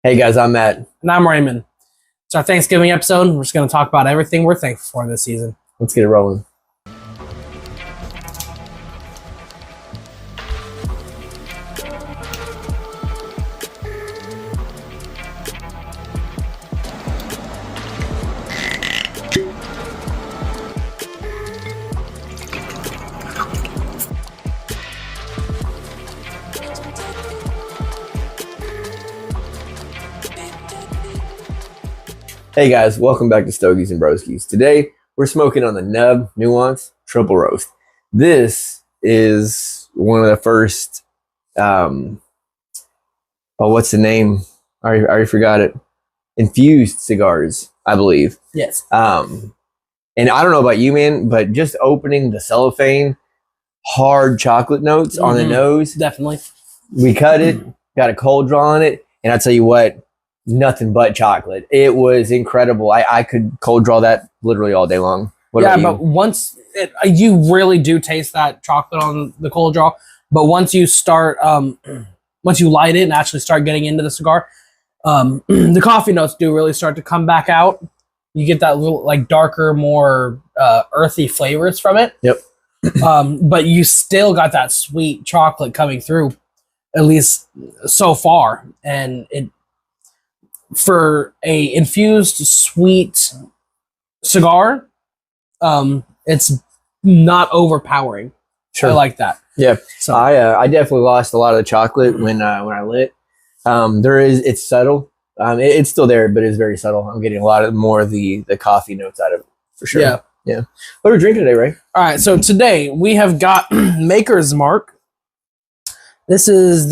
Hey guys, I'm Matt. And I'm Raymond. It's our Thanksgiving episode. We're just going to talk about everything we're thankful for this season. Let's get it rolling. Hey guys, welcome back to Stogies and Broskies. Today, we're smoking on the Nub Nuance Triple Roast. This is one of the first, what's the name? I already forgot it. Infused cigars, I believe. Yes. And I don't know about you, man, but just opening the cellophane, hard chocolate notes on the nose. Definitely. We cut it, got a cold draw on it, and I tell you what, nothing but chocolate. It was incredible. I could cold draw that literally all day long. But once you really do taste that chocolate on the cold draw, but once you start, once you light it and actually start getting into the cigar, the coffee notes do really start to come back out. You get that little like darker, more earthy flavors from it. Yep. But you still got that sweet chocolate coming through, at least so far, and it. For a infused sweet cigar, it's not overpowering. Sure. I like that. Yeah. So I definitely lost a lot of the chocolate when I lit. It's subtle. It's still there, but it's very subtle. I'm getting a lot more of the coffee notes out of it for sure. Yeah. What are we drinking today, Ray? all right. So today we have got Maker's Mark. This is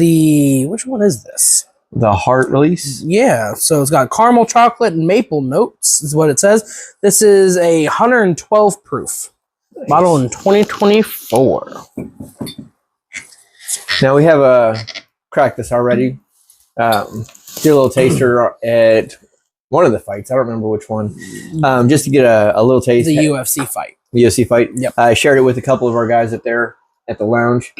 which one is this? The Heart Release. Yeah, so it's got caramel chocolate and maple notes is what it says. This is a 112 proof. Nice. Bottle in 2024. Now we have cracked this already. Did a little taster at one of the fights. I don't remember which one. Just to get a little taste. The UFC fight. The UFC fight. Yep. I shared it with a couple of our guys up there at the lounge.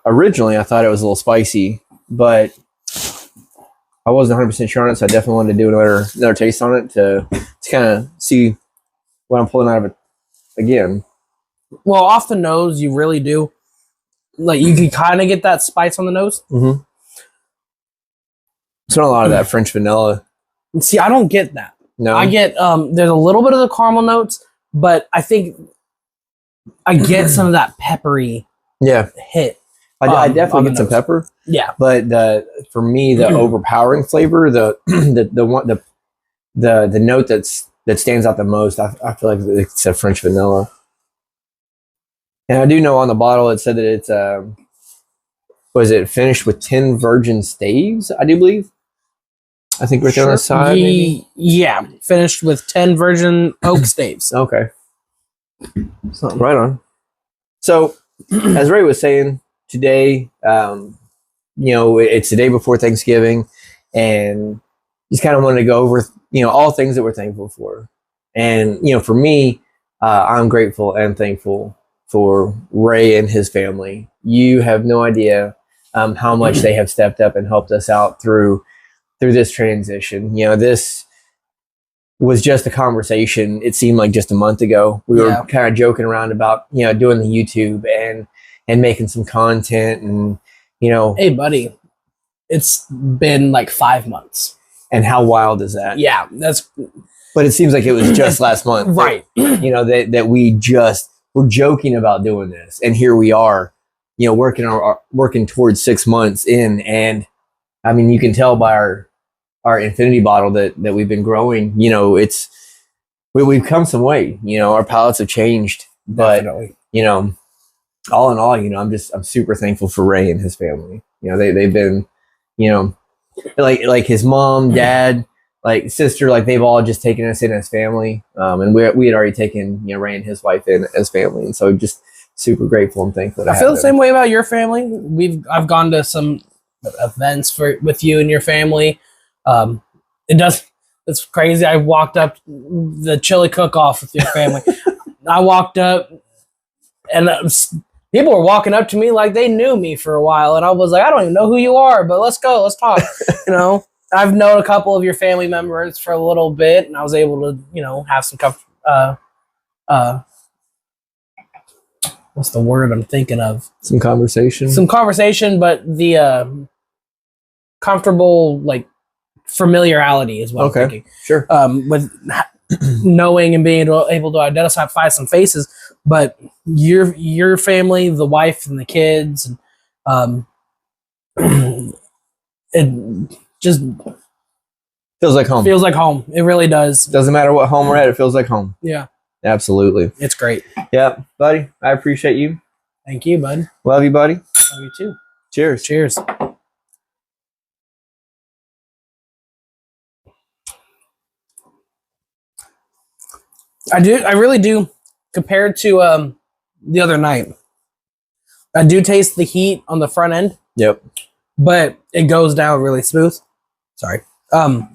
Originally, I thought it was a little spicy, but I wasn't 100% sure on it, so I definitely wanted to do another taste on it to kind of see what I'm pulling out of it again. Well, off the nose, you really do. Like, you can kind of get that spice on the nose. Mm-hmm. It's not a lot of that French vanilla. See, I don't get that. No. I get, there's a little bit of the caramel notes, but I think I get some of that peppery hit. I definitely get some pepper. Yeah, but for me, the overpowering flavor, the note that stands out the most, I feel like it's a French vanilla. And I do know on the bottle it said that it's was it finished with 10 virgin staves? I do believe. I think right there on the side. Yeah, finished with 10 virgin oak staves. Okay, right on. So, as Ray was saying. Today, it's the day before Thanksgiving, and just kind of wanted to go over, all things that we're thankful for. And, for me, I'm grateful and thankful for Ray and his family. You have no idea how much they have stepped up and helped us out through this transition. This was just a conversation. It seemed like just a month ago. We were kind of joking around about, doing the YouTube and making some content and, Hey, buddy, it's been like 5 months. And how wild is that? Yeah, but it seems like it was just last month. Right. That we just were joking about doing this. And here we are, working towards 6 months in. And I mean, you can tell by our infinity bottle that we've been growing, we've come some way, our palates have changed, but, definitely. All in all, I'm super thankful for Ray and his family. They've been, like his mom, dad, like sister, like they've all just taken us in as family. And we had already taken, Ray and his wife in as family. And so just super grateful and thankful. I feel the same way about your family. I've gone to some events with you and your family. It's crazy. I walked up the chili cook-off with your family. I walked up and people were walking up to me like they knew me for a while, and I was like, I don't even know who you are, but let's go, let's talk. You know, I've known a couple of your family members for a little bit, and I was able to, you know, have some what's the word I'm thinking of? Some conversation. Some conversation, but the comfortable, like, familiarity is what I'm thinking. Sure. With knowing and being able to identify some faces, but your family, the wife and the kids, and it just feels like home. Feels like home. It really does. Doesn't matter what home we're at, it feels like home. Yeah. Absolutely. It's great. Yeah, buddy. I appreciate you. Thank you, bud. Love you, buddy. Love you too. Cheers. Cheers. I really do. Compared to the other night, I do taste the heat on the front end. Yep. But it goes down really smooth. Sorry. But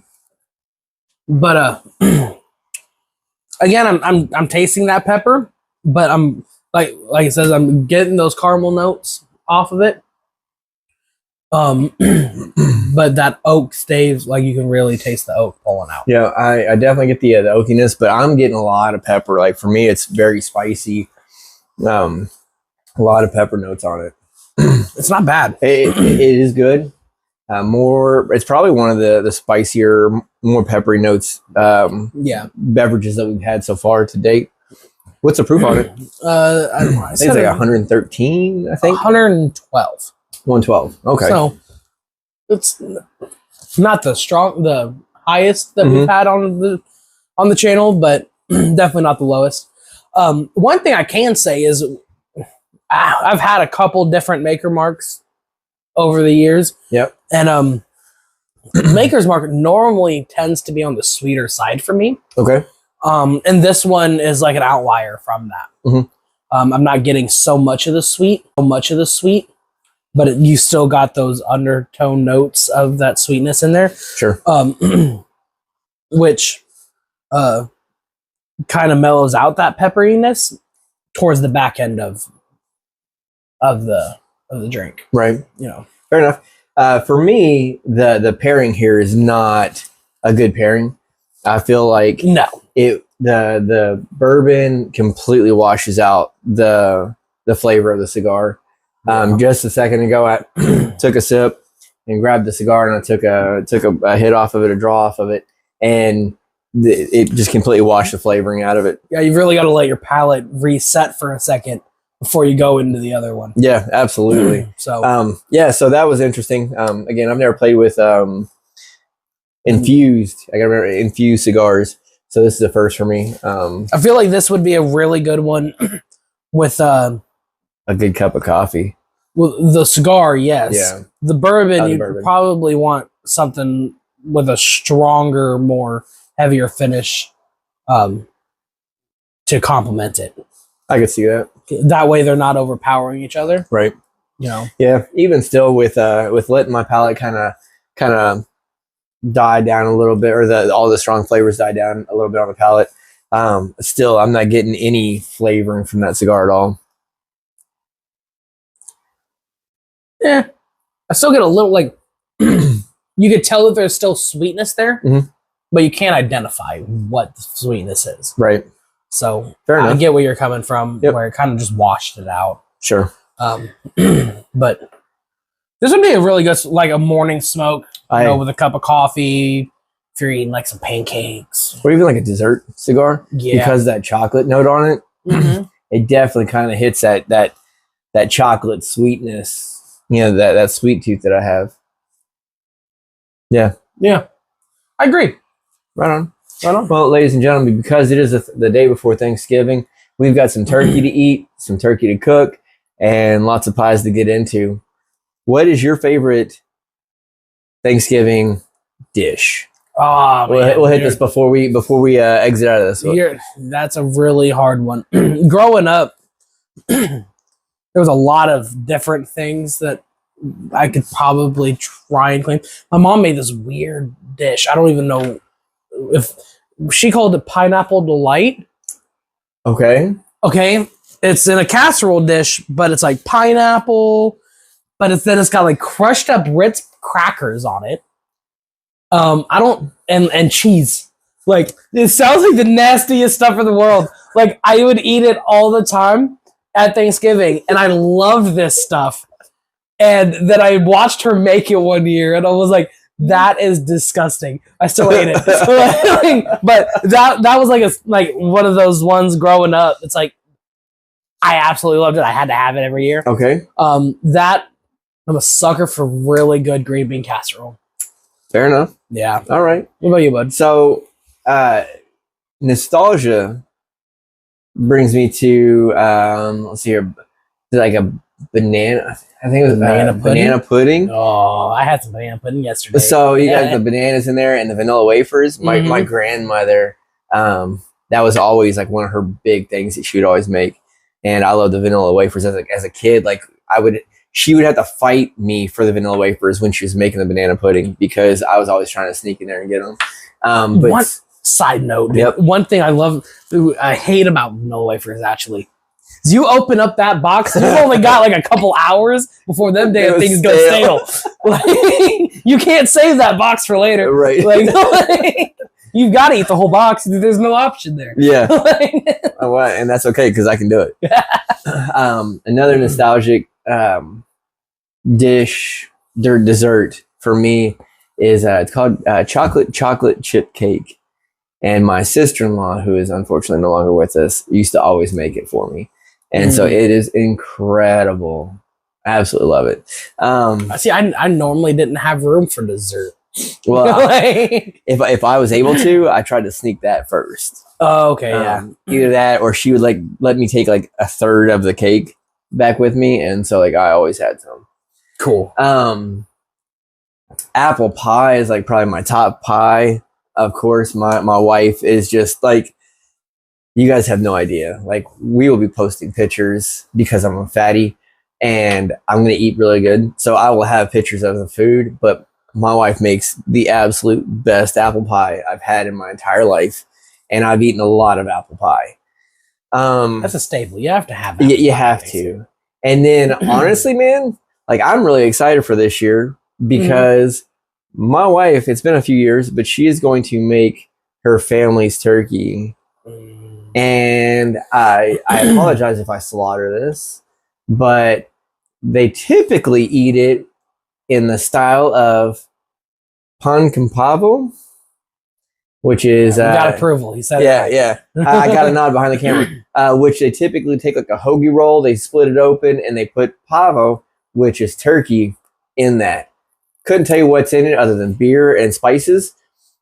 again, I'm tasting that pepper, but I'm like it says, I'm getting those caramel notes off of it. But that oak stays, like, you can really taste the oak pulling out. Yeah, I definitely get the oakiness, but I'm getting a lot of pepper. Like, for me, it's very spicy. A lot of pepper notes on it. It's not bad. It is good. It's probably one of the spicier, more peppery notes beverages that we've had so far to date. What's the proof on it? I don't know. I think it's like 113, I think. 112. 112. Okay. So it's not the highest that we've had on the channel, but definitely not the lowest. One thing I can say is I've had a couple different Maker Marks over the years. Yep. And Maker's Mark normally tends to be on the sweeter side for me. Okay. And this one is like an outlier from that. Mm-hmm. I'm not getting so much of the sweet, but you still got those undertone notes of that sweetness in there. Sure. Which kind of mellows out that pepperiness towards the back end of the drink. Right. You know. Fair enough. For me, the pairing here is not a good pairing. I feel like the bourbon completely washes out the flavor of the cigar. Just a second ago, I took a sip and grabbed the cigar, and I took a hit off of it, a draw off of it, and it just completely washed the flavoring out of it. Yeah, you've really got to let your palate reset for a second before you go into the other one. Yeah, absolutely. So so that was interesting. Again, I've never played with infused. I gotta remember infused cigars. So this is the first for me. I feel like this would be a really good one with a good cup of coffee. Well, the cigar, yes. Yeah. The bourbon, you probably want something with a stronger, more heavier finish to complement it. I could see that. That way they're not overpowering each other. Right. You know. Yeah. Even still with letting my palate kind of die down a little bit, or all the strong flavors die down a little bit on the palate. Still, I'm not getting any flavoring from that cigar at all. Yeah. I still get a little, like, you could tell that there's still sweetness there, but you can't identify what the sweetness is. Right. So fair enough. I get where you're coming from, where it kind of just washed it out. Sure. But this would be a really good, like, a morning smoke, with a cup of coffee, if you're eating like some pancakes. Or even like a dessert cigar. Yeah. Because that chocolate note on it, it definitely kind of hits that chocolate sweetness, that sweet tooth that I have. Yeah. Yeah. I agree. Right on. Right on. Well, ladies and gentlemen, because it is the day before Thanksgiving, we've got some turkey to eat, some turkey to cook, and lots of pies to get into. What is your favorite Thanksgiving dish? Oh, man, we'll hit this before we exit out of this. That's a really hard one. Growing up, there was a lot of different things that I could probably try and claim. My mom made this weird dish. I don't even know if she called it pineapple delight. Okay. Okay. it's in a casserole dish, but it's like pineapple, but it's got like crushed up Ritz crackers on it. And cheese. Like, it sounds like the nastiest stuff in the world. Like, I would eat it all the time at Thanksgiving, and I loved this stuff. And then I watched her make it one year, and I was like, that is disgusting. I still ate it. But that was like one of those ones growing up. It's like, I absolutely loved it. I had to have it every year. Okay. I'm a sucker for really good green bean casserole. Fair enough. Yeah. All right. What about you, bud? So, nostalgia brings me to let's see here, like a banana. I think it was banana pudding. Oh, I had some banana pudding yesterday. So you got the bananas in there and the vanilla wafers. My grandmother, that was always like one of her big things that she would always make. And I love the vanilla wafers as a kid. Like she would have to fight me for the vanilla wafers when she was making the banana pudding because I was always trying to sneak in there and get them. But one side note, yep. One thing I hate about vanilla wafers actually is you open up that box and you've only got like a couple hours before them damn things go stale. Like, you can't save that box for later. Right. Like, you've got to eat the whole box. There's no option there. Yeah. And that's okay because I can do it. Another nostalgic dish, dessert for me is it's called chocolate chip cake. And my sister-in-law, who is unfortunately no longer with us, used to always make it for me. And so it is incredible. I absolutely love it. See, I normally didn't have room for dessert. Well, if I was able to, I tried to sneak that first. Oh, okay, yeah. Either that or she would like let me take like a third of the cake back with me. And so like I always had some. Cool. Apple pie is like probably my top pie. Of course, my wife is just like, you guys have no idea. Like, we will be posting pictures because I'm a fatty and I'm going to eat really good. So I will have pictures of the food, but my wife makes the absolute best apple pie I've had in my entire life. And I've eaten a lot of apple pie. That's a staple. You have to have that. You have to. And then honestly, man, like I'm really excited for this year because my wife, it's been a few years, but she is going to make her family's turkey. And I apologize if I slaughter this, but they typically eat it in the style of pan con pavo, which is... got approval. He said yeah, yeah. I got a nod behind the camera. Which they typically take like a hoagie roll, they split it open, and they put pavo, which is turkey, in that. Couldn't tell you what's in it other than beer and spices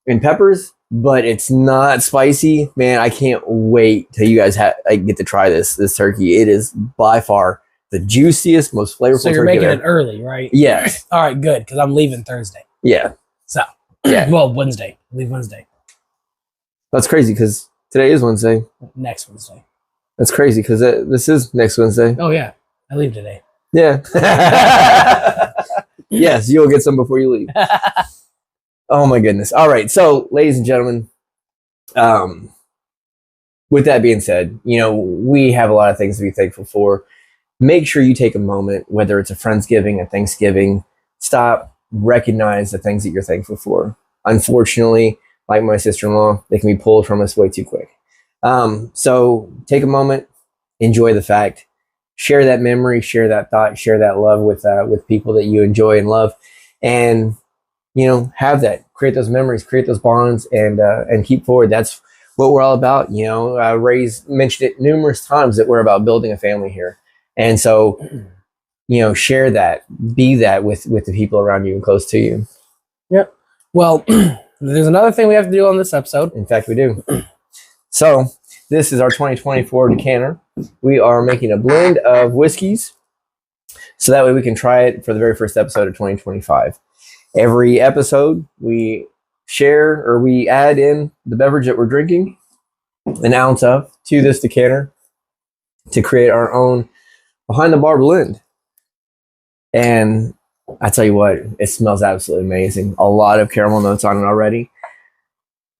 and peppers, but it's not spicy. Man, I can't wait till you guys get to try this turkey. It is by far the juiciest, most flavorful turkey. So you're making it early, right? Yes. All right, good, because I'm leaving Thursday. Yeah. So, yeah. Well, Wednesday. Leave Wednesday. That's crazy because today is Wednesday. Next Wednesday. That's crazy because this is next Wednesday. Oh, yeah. I leave today. Yeah. Yes, you'll get some before you leave. Oh my goodness. All right. So, ladies and gentlemen, with that being said, we have a lot of things to be thankful for. Make sure you take a moment, whether it's a Friendsgiving, a Thanksgiving, stop, recognize the things that you're thankful for. Unfortunately, like my sister-in-law, they can be pulled from us way too quick. So take a moment, enjoy the fact, share that memory, share that thought, share that love with people that you enjoy and love, and have that, create those memories, create those bonds, and keep forward. That's what we're all about. Ray's mentioned it numerous times that we're about building a family here, and so share that, be that with the people around you and close to you. Yep. Well, there's another thing we have to do on this episode. In fact, we do. So this is our 2024 decanter. We are making a blend of whiskeys, so that way we can try it for the very first episode of 2025. Every episode, we share or we add in the beverage that we're drinking, an ounce of, to this decanter to create our own behind the bar blend. And I tell you what, it smells absolutely amazing. A lot of caramel notes on it already.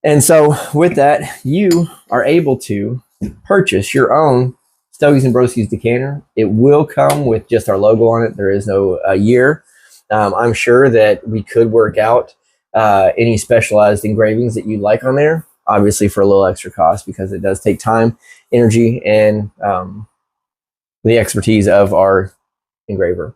And so with that, you are able to purchase your own Stogies and Broskies decanter. It will come with just our logo on it. There is no year. I'm sure that we could work out any specialized engravings that you'd like on there, obviously for a little extra cost, because it does take time, energy, and the expertise of our engraver.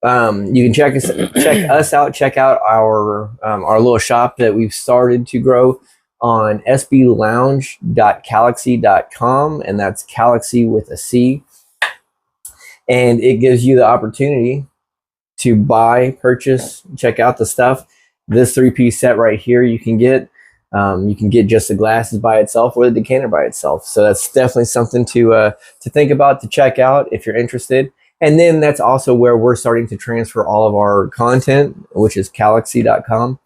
You can check us out, check out our little shop that we've started to grow on sblounge.calaxy.com, and that's Calaxy with a C. And it gives you the opportunity to buy, purchase, check out the stuff. This 3-piece set right here you can get. You can get just the glasses by itself or the decanter by itself. So that's definitely something to think about, to check out if you're interested. And then that's also where we're starting to transfer all of our content, which is calaxy.com.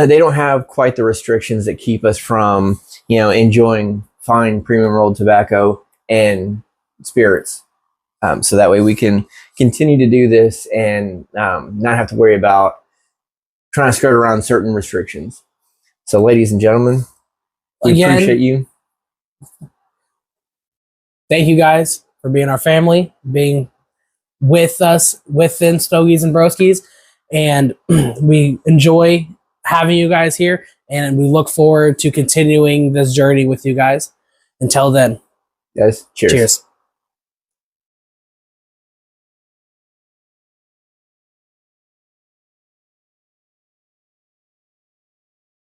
They don't have quite the restrictions that keep us from, enjoying fine premium rolled tobacco and spirits. So that way we can continue to do this and not have to worry about trying to skirt around certain restrictions. So, ladies and gentlemen, we appreciate you. Thank you guys for being our family, being with us within Stogies and Broskies. And we enjoy having you guys here, and we look forward to continuing this journey with you guys. Until then, guys, cheers.